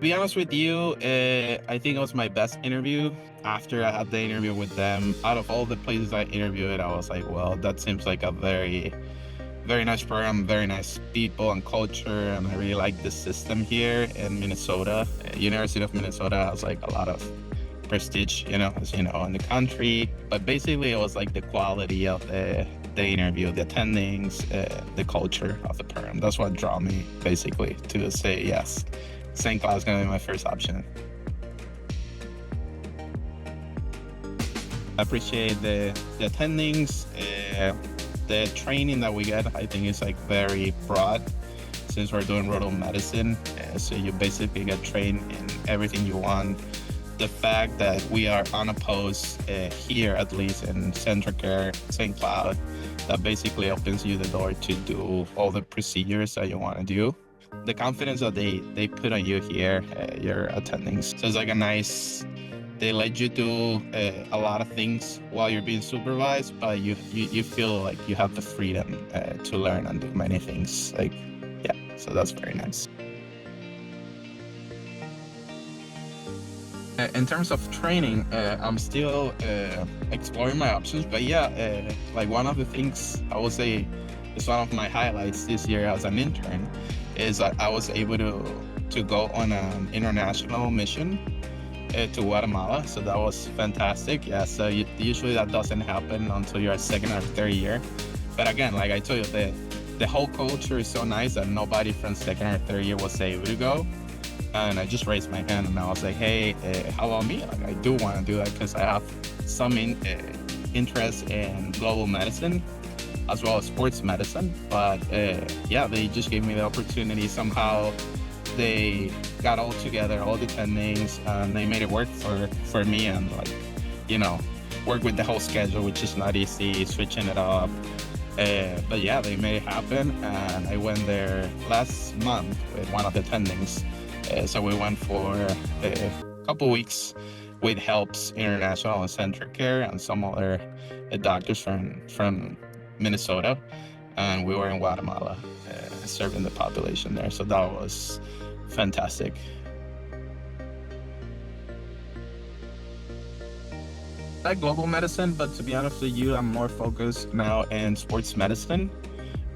be honest with you, I think it was my best interview. After I had the interview with them, out of all the places I interviewed, I was like, well, that seems like a very nice program, very nice people and culture, and I really like the system here in Minnesota. University of Minnesota has like a lot of prestige, as you know, in the country. But basically, it was like the quality of the interview, the attendings, the culture of the program. That's what drew me basically to say yes. St. Cloud is going to be my first option. I appreciate the attendings, the training that we get. I think is like very broad since we're doing rural medicine. So you basically get trained in everything you want. The fact that we are unopposed here, at least in CentraCare St. Cloud, that basically opens you the door to do all the procedures that you want to do. The confidence that they put on you here, your attendings. So it's like they let you do a lot of things while you're being supervised, but you feel like you have the freedom to learn and do many things. So that's very nice. In terms of training, I'm still exploring my options, but like one of the things I would say is one of my highlights this year as an intern is that I was able to go on an international mission to Guatemala. So that was fantastic. Yeah, so usually that doesn't happen until you're a second or third year. But again, like I told you, the whole culture is so nice that nobody from second or third year was able to go. And I just raised my hand and I was like, hey, how about me? Like, I do want to do that because I have some interest in global medicine as well as sports medicine. But they just gave me the opportunity. Somehow they got all together, all the attendings, and they made it work for me and work with the whole schedule, which is not easy, switching it up. But they made it happen. And I went there last month with one of the attendings. So we went for a couple weeks with Helps International and CentraCare and some other doctors from Minnesota. And we were in Guatemala serving the population there. So that was fantastic. I like global medicine, but to be honest with you, I'm more focused now in sports medicine.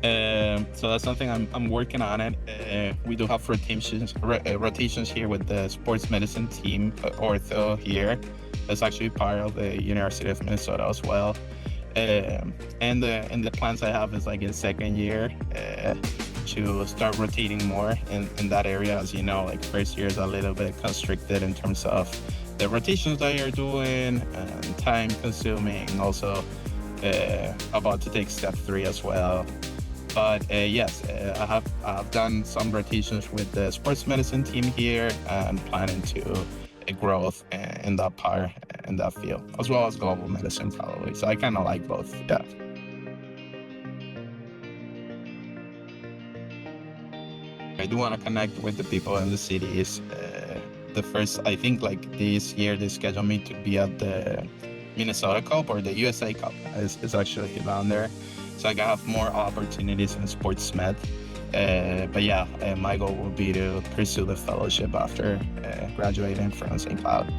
So that's something I'm working on it. We do have rotations here with the sports medicine team, ortho here. That's actually part of the University of Minnesota as well. And the plans I have is like in second year to start rotating more in that area. As you know, like first year is a little bit constricted in terms of the rotations that you're doing and time consuming. Also about to take step 3 as well. But I have done some rotations with the sports medicine team here and planning to growth in that part, in that field, as well as global medicine probably. So I kind of like both, yeah. I do want to connect with the people in the cities. I think like this year they scheduled me to be at the Minnesota Cup or the USA Cup. It's actually down there. So I have more opportunities in sports med. My goal will be to pursue the fellowship after graduating from St. Cloud.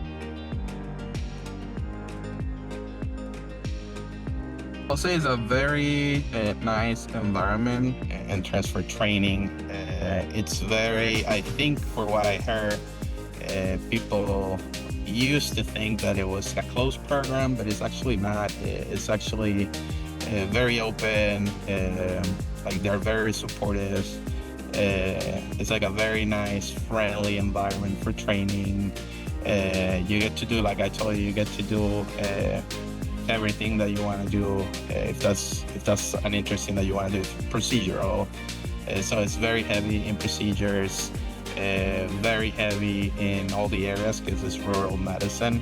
I'll say it's a very nice environment in terms for training. It's very, I think for what I heard, people used to think that it was a closed program, but it's actually not. It's actually very open, like they're very supportive. It's like a very nice, friendly environment for training. You get to do, like I told you get to do everything that you want to do. If that's an interesting that you want to do, procedural. So it's very heavy in procedures, very heavy in all the areas because it's rural medicine.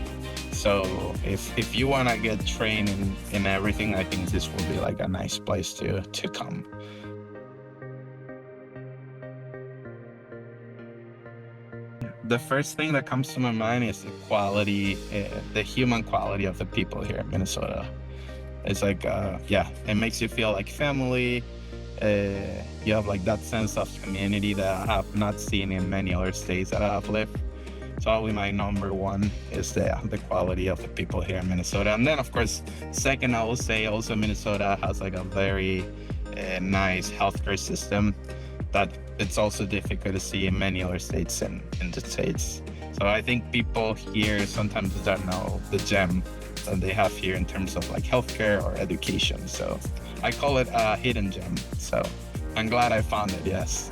So if you want to get trained in everything, I think this will be like a nice place to come. The first thing that comes to my mind is the quality, the human quality of the people here in Minnesota. It's like, it makes you feel like family. You have like that sense of community that I have not seen in many other states that I have lived. So probably my number one is the quality of the people here in Minnesota. And then of course, second, I will say also Minnesota has like a very nice healthcare system that it's also difficult to see in many other states in the States. So I think people here sometimes don't know the gem that they have here in terms of like healthcare or education. So I call it a hidden gem. So I'm glad I found it, yes.